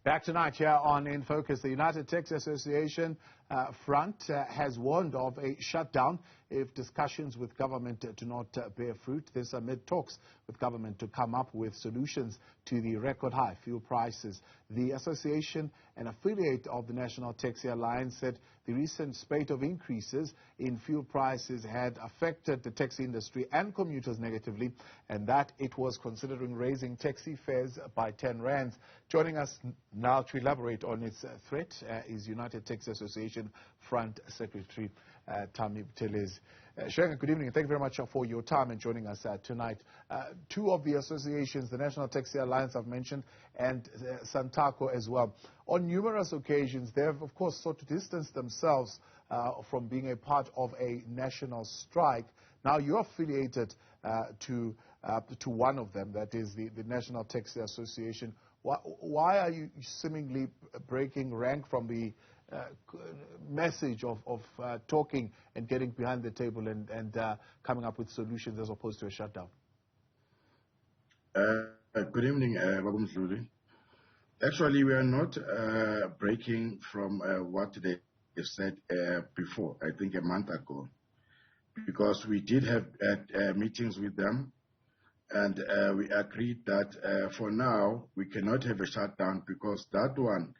Back tonight here on In Focus, the United Taxi Association front has warned of a shutdown if discussions with government do not bear fruit. This amid talks with government to come up with solutions to the record high fuel prices. The association, an affiliate of the National Taxi Alliance, said the recent spate of increases in fuel prices had affected the taxi industry and commuters negatively, and that it was considering raising taxi fares by 10 rands. Joining us now to elaborate on its threat is United Taxi Association Front Secretary Thami Buthelezi. Sharon, good evening. Thank you very much for your time and joining us tonight. Two of the associations, the National Taxi Alliance I've mentioned, and Santaco as well. On numerous occasions, they have, of course, sought to distance themselves from being a part of a national strike. Now you're affiliated to one of them, that is the National Taxi Association. Why are you seemingly breaking rank from the message of talking and getting behind the table and coming up with solutions as opposed to a shutdown? Good evening, Babumdluli. Actually, we are not breaking from what they said before, I think a month ago, because we did have meetings with them. And we agreed that for now, we cannot have a shutdown because that one,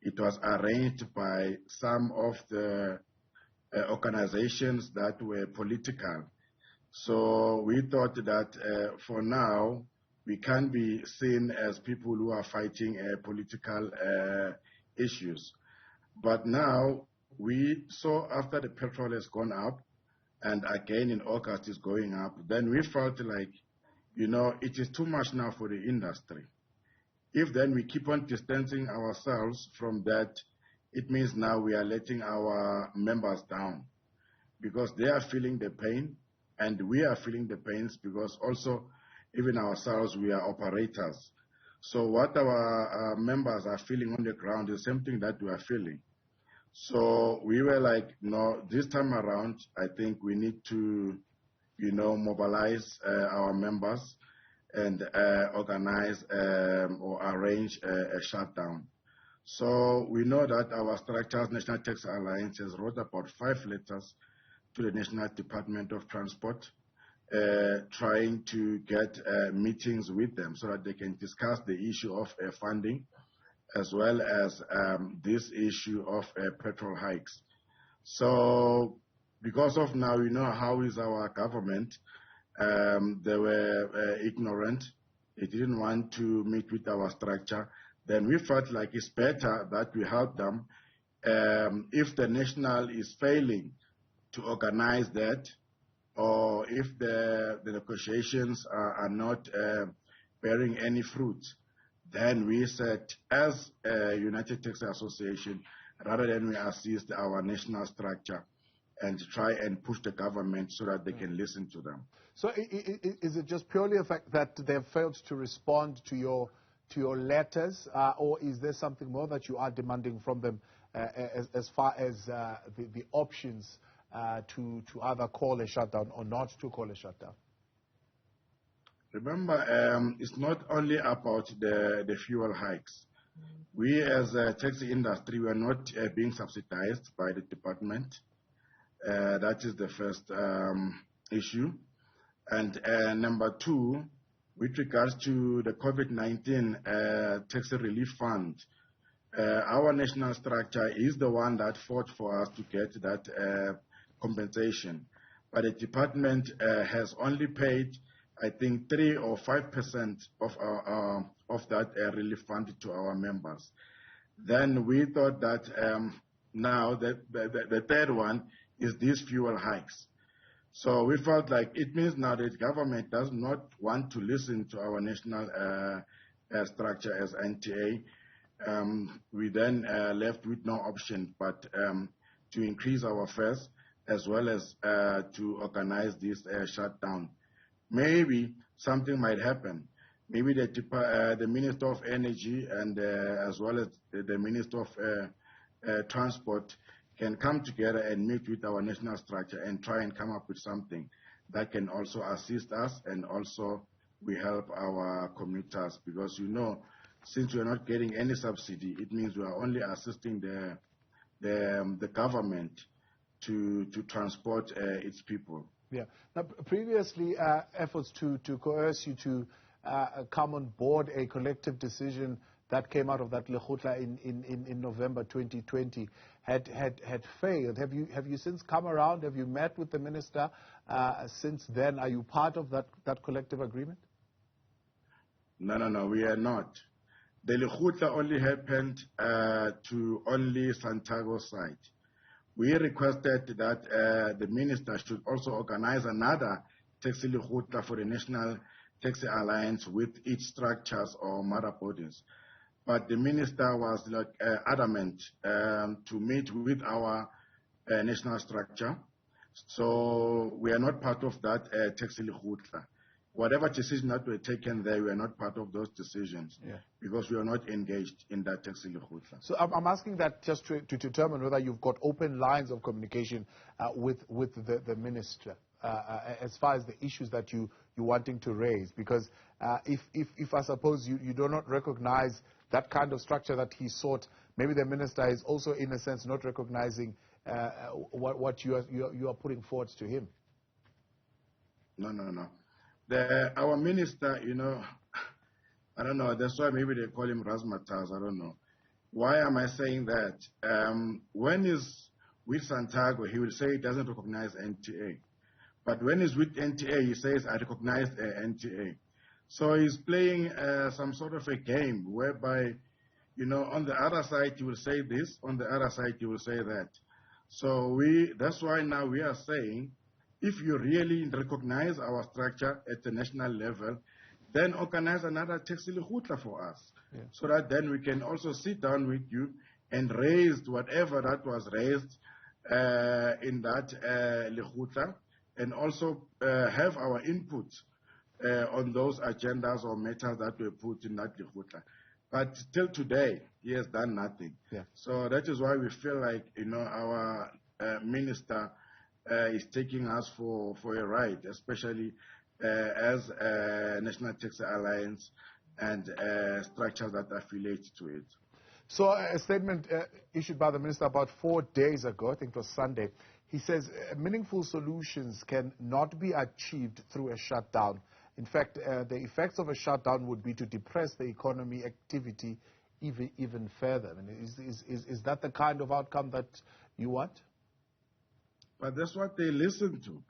it was arranged by some of the organizations that were political. So we thought that for now, we can't be seen as people who are fighting political issues. But now, we saw after the petrol has gone up, and again in August is going up, then we felt like, you know, it is too much now for the industry. If then we keep on distancing ourselves from that, it means now we are letting our members down because they are feeling the pain and we are feeling the pains because also even ourselves, we are operators. So what our members are feeling on the ground is the same thing that we are feeling. So we were like, no, this time around, I think we need to mobilize our members and organize or arrange a shutdown. So we know that our structures, National Taxi Alliance, has wrote about 5 letters to the National Department of Transport, trying to get meetings with them so that they can discuss the issue of funding as well as this issue of petrol hikes. So because of now, you know how is our government, they were ignorant. They didn't want to meet with our structure. Then we felt like it's better that we help them. If the national is failing to organize that, or if the negotiations are not bearing any fruit, then we said, as a United Taxi Association, rather than we assist our national structure, and try and push the government so that they can listen to them. So is it just purely the fact that they have failed to respond to your letters, or is there something more that you are demanding from them as far as the options to either call a shutdown or not to call a shutdown? Remember, it's not only about the fuel hikes. We as a taxi industry, we are not being subsidized by the department. That is the first issue. And number 2, with regards to the COVID-19 taxi relief fund, our national structure is the one that fought for us to get that compensation. But the department has only paid, I think, 3 or 5% of that relief fund to our members. Then we thought that now the third one is these fuel hikes. So we felt like it means now that the government does not want to listen to our national structure as NTA. We then left with no option but to increase our fares as well as to organize this shutdown. Maybe something might happen. Maybe the Minister of Energy and as well as the Minister of Transport can come together and meet with our national structure and try and come up with something that can also assist us and also we help our commuters because, you know, since we are not getting any subsidy, it means we are only assisting the government to transport its people. Yeah. Now, previously, efforts to coerce you to come on board a collective decision that came out of that Lekgotla in November 2020 had failed. Have you since come around? Have you met with the minister since then? Are you part of that collective agreement? No, we are not. The Lekgotla only happened to only Santiago side. We requested that the minister should also organize another taxi Lekgotla for the National Taxi Alliance with its structures or mother bodies. But the minister was adamant to meet with our national structure. So we are not part of that taxi Lekgotla. Whatever decisions that were taken there, we are not part of those decisions because we are not engaged in that taxi Lekgotla. So I'm asking that just to determine whether you've got open lines of communication with the minister as far as the issues that you're wanting to raise. Because if I suppose you do not recognize that kind of structure that he sought, maybe the minister is also in a sense not recognizing what you are putting forward to him. No. Our minister, I don't know, that's why maybe they call him Razmataz, I don't know. Why am I saying that? When he's with Santiago, he will say he doesn't recognize NTA. But when he's with NTA, he says, I recognize NTA. So he's playing some sort of a game whereby, on the other side he will say this, on the other side he will say that. So that's why now we are saying, if you really recognize our structure at the national level, then organize another taxi Lekgotla for us. Yeah. So that then we can also sit down with you and raise whatever that was raised in that Lekgotla, and also have our input on those agendas or matters that were put in that Lekgotla. But till today, he has done nothing. Yeah. So that is why we feel like, our minister is taking us for a ride, especially as National Taxi Alliance and structures that affiliate to it. So a statement issued by the minister about 4 days ago, I think it was Sunday, he says meaningful solutions can not be achieved through a shutdown. In fact, the effects of a shutdown would be to depress the economy activity even further. I mean, is that the kind of outcome that you want? But that's what they listen to.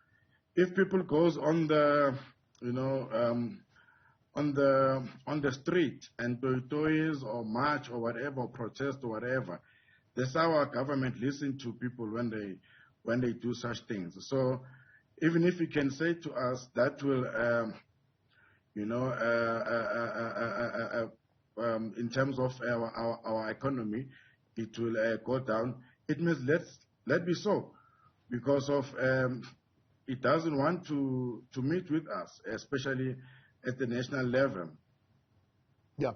If people goes on the, on the street and do toys or march or whatever, or protest or whatever, that's how our government listen to people when they do such things. So even if you can say to us that will, in terms of our economy, it will go down. It means let be so. Because of it doesn't want to meet with us, especially at the national level. Yeah.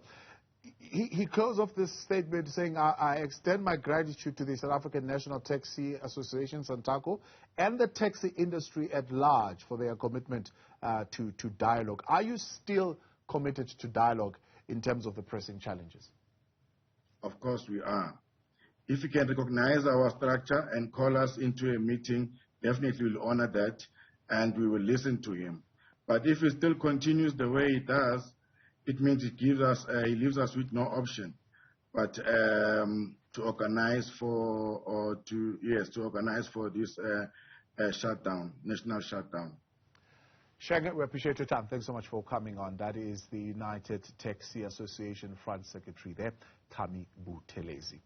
He closed off this statement saying, I extend my gratitude to the South African National Taxi Association, Santaco, and the taxi industry at large for their commitment to dialogue. Are you still committed to dialogue in terms of the pressing challenges? Of course we are. If he can recognize our structure and call us into a meeting, definitely we'll honor that and we will listen to him. But if he still continues the way he does, it means he leaves us with no option but to organize for this shutdown, national shutdown. Shanga, we appreciate your time. Thanks so much for coming on. That is the United Taxi Association Front Secretary there, Thami Buthelezi.